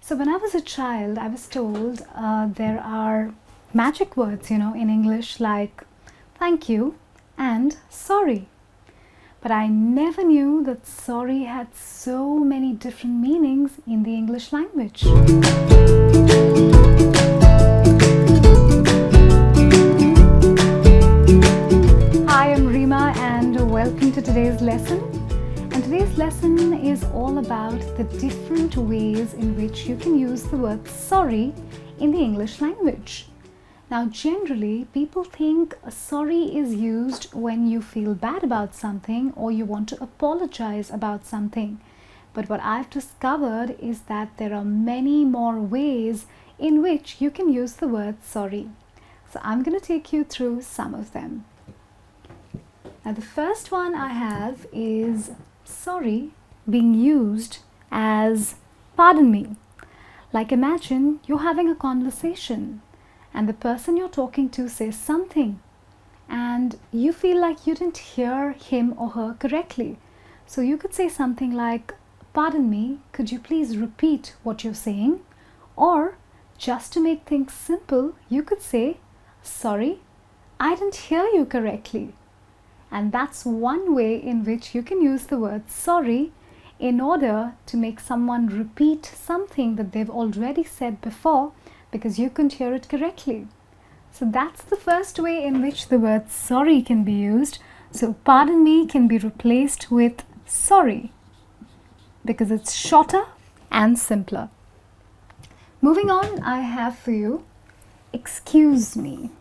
So when I was a child, I was told there are magic words, in English like thank you and sorry. But I never knew that sorry had so many different meanings in the English language. Hi, I'm Rima and welcome to today's lesson. And today's lesson is all about the different ways in which you can use the word sorry in the English language. Now, generally, people think sorry is used when you feel bad about something or you want to apologize about something. But what I've discovered is that there are many more ways in which you can use the word sorry. So I'm going to take you through some of them. Now, the first one I have is sorry being used as pardon me. Like imagine you're having a conversation and the person you're talking to says something and you feel like you didn't hear him or her correctly. So you could say something like, pardon me, could you please repeat what you're saying? Or just to make things simple, you could say, sorry, I didn't hear you correctly. And that's one way in which you can use the word sorry in order to make someone repeat something that they've already said before because you couldn't hear it correctly. So that's the first way in which the word sorry can be used. So pardon me can be replaced with sorry because it's shorter and simpler. Moving on, I have for you excuse me.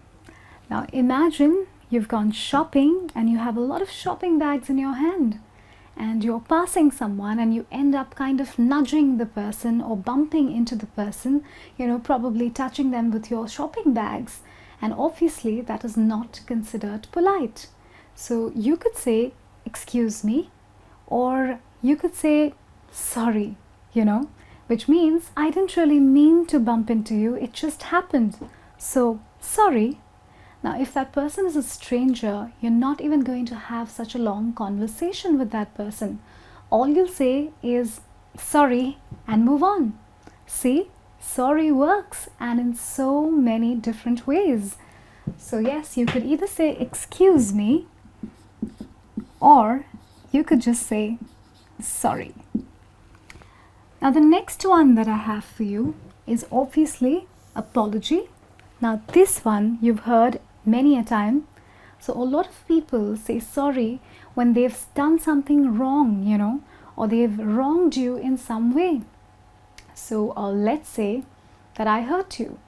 Now imagine you've gone shopping and you have a lot of shopping bags in your hand and you're passing someone and you end up kind of nudging the person or bumping into the person, probably touching them with your shopping bags. And obviously that is not considered polite. So you could say, excuse me, or you could say, sorry, which means I didn't really mean to bump into you, it just happened. So, sorry. Now, if that person is a stranger, you're not even going to have such a long conversation with that person. All you'll say is sorry and move on. See, sorry works and in so many different ways. So yes, you could either say excuse me or you could just say sorry. Now, the next one that I have for you is obviously apology. Now, this one you've heard many a time. So a lot of people say sorry when they've done something wrong, or they've wronged you in some way. So let's say that I hurt you,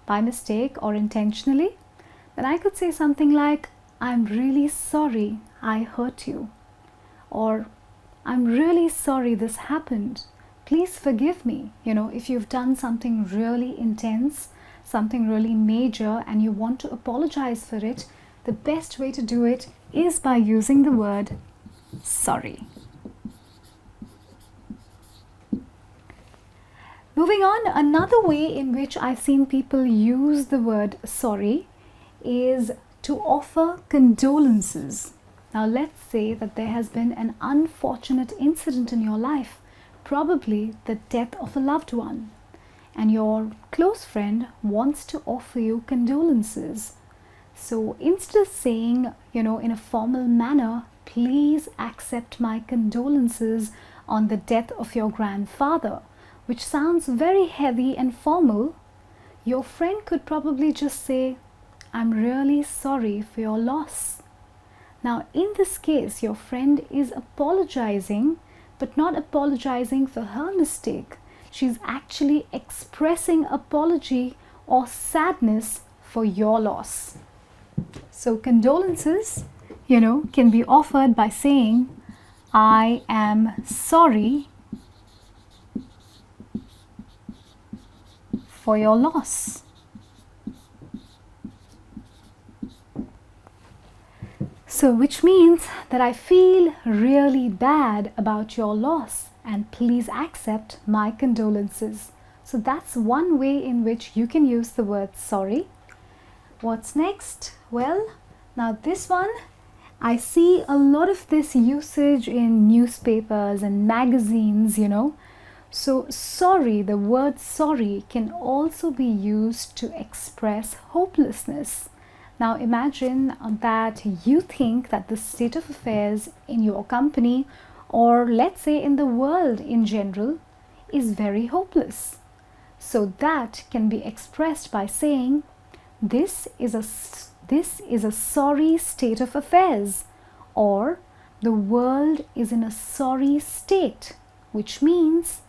by mistake or intentionally. Then I could say something like, I'm really sorry I hurt you. Or I'm really sorry this happened. Please forgive me. If you've done something really intense, something really major and you want to apologize for it, the best way to do it is by using the word sorry. Moving on, another way in which I've seen people use the word sorry is to offer condolences. Now let's say that there has been an unfortunate incident in your life, probably the death of a loved one. And your close friend wants to offer you condolences. So instead of saying, in a formal manner, please accept my condolences on the death of your grandfather, which sounds very heavy and formal, your friend could probably just say, I'm really sorry for your loss. Now, in this case, your friend is apologizing, but not apologizing for her mistake. She's actually expressing apology or sadness for your loss. So condolences, can be offered by saying, I am sorry for your loss. So which means that I feel really bad about your loss and please accept my condolences. So that's one way in which you can use the word sorry. What's next? Well, now this one, I see a lot of this usage in newspapers and magazines, So sorry, the word sorry can also be used to express hopelessness. Now imagine that you think that the state of affairs in your company, or let's say in the world in general, is very hopeless. So that can be expressed by saying, this is a sorry state of affairs, or the world is in a sorry state, which means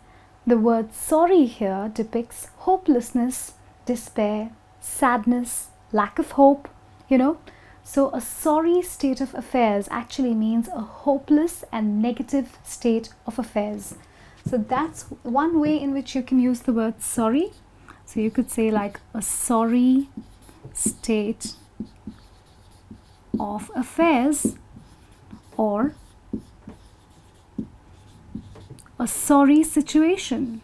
the word sorry here depicts hopelessness, despair, sadness, lack of hope, So a sorry state of affairs actually means a hopeless and negative state of affairs. So that's one way in which you can use the word sorry. So you could say like a sorry state of affairs, or a sorry situation.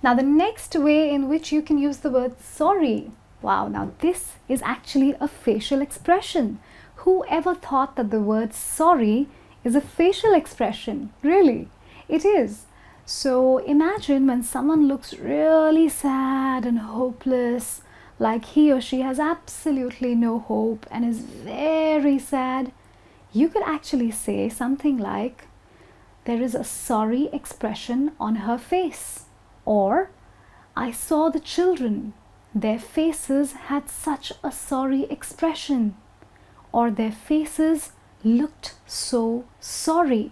Now the next way in which you can use the word sorry. Wow, now this is actually a facial expression. Who ever thought that the word sorry is a facial expression? Really, it is. So imagine when someone looks really sad and hopeless, like he or she has absolutely no hope and is very sad, you could actually say something like, there is a sorry expression on her face. Or, I saw the children, their faces had such a sorry expression. Or their faces looked so sorry,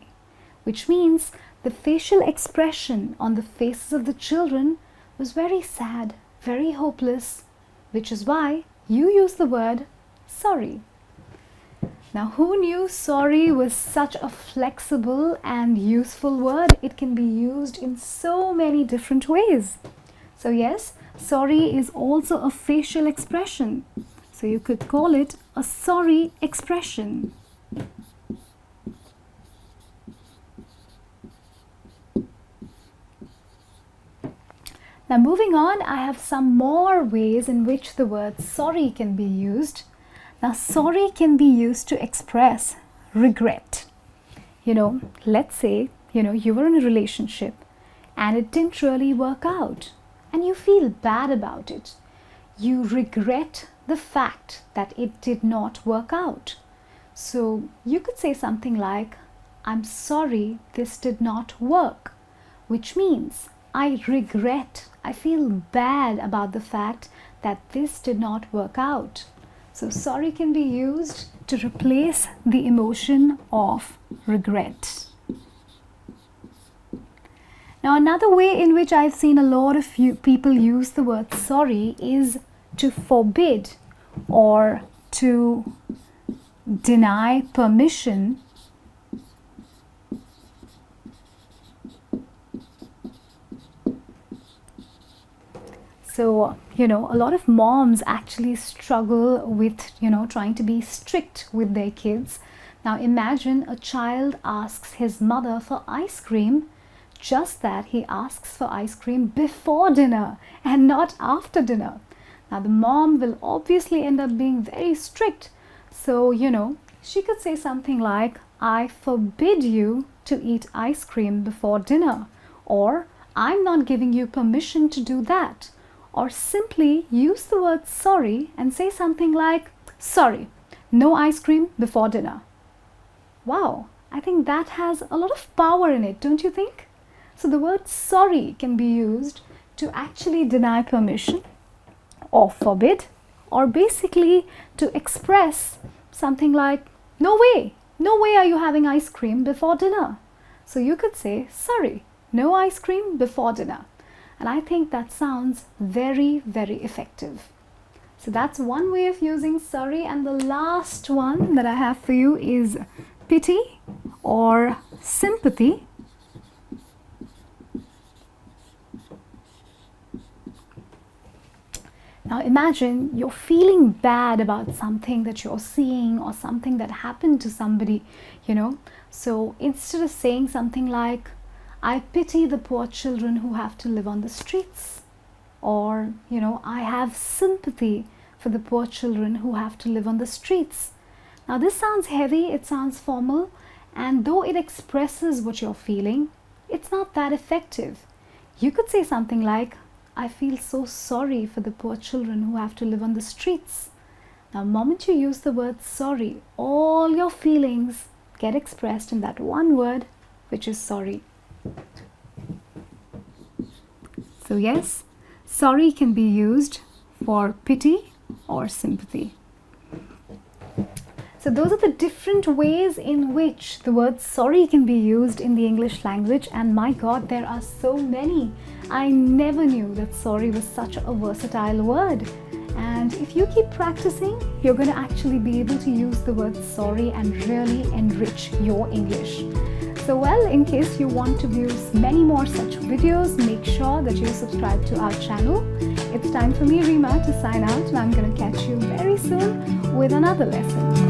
which means the facial expression on the faces of the children was very sad, very hopeless, which is why you use the word sorry. Now, who knew sorry was such a flexible and useful word? It can be used in so many different ways. So yes, sorry is also a facial expression. So you could call it a sorry expression. Now moving on, I have some more ways in which the word sorry can be used. Now sorry can be used to express regret. Let's say, you were in a relationship and it didn't really work out and you feel bad about it. You regret the fact that it did not work out. So you could say something like, I'm sorry this did not work, which means I regret, I feel bad about the fact that this did not work out. So sorry can be used to replace the emotion of regret. Now another way in which I've seen a lot of people use the word sorry is to forbid or to deny permission So, a lot of moms actually struggle with, trying to be strict with their kids. Now, imagine a child asks his mother for ice cream, just that he asks for ice cream before dinner and not after dinner. Now, the mom will obviously end up being very strict. So, she could say something like, I forbid you to eat ice cream before dinner, or I'm not giving you permission to do that. Or simply use the word sorry and say something like, sorry, no ice cream before dinner. Wow, I think that has a lot of power in it, don't you think? So the word sorry can be used to actually deny permission or forbid, or basically to express something like, no way are you having ice cream before dinner. So you could say, sorry, no ice cream before dinner. And I think that sounds very, very effective. So that's one way of using sorry. And the last one that I have for you is pity or sympathy. Now imagine you're feeling bad about something that you're seeing or something that happened to somebody, So instead of saying something like, I pity the poor children who have to live on the streets, or I have sympathy for the poor children who have to live on the streets. Now this sounds heavy, it sounds formal, and though it expresses what you're feeling, it's not that effective. You could say something like, I feel so sorry for the poor children who have to live on the streets. Now, the moment you use the word sorry, all your feelings get expressed in that one word, which is sorry. So yes, sorry can be used for pity or sympathy. So those are the different ways in which the word sorry can be used in the English language, and my God, there are so many. I never knew that sorry was such a versatile word. And if you keep practicing, you're going to actually be able to use the word sorry and really enrich your English. So well, in case you want to view many more such videos, make sure that you subscribe to our channel. It's time for me, Rima, to sign out, and I'm going to catch you very soon with another lesson.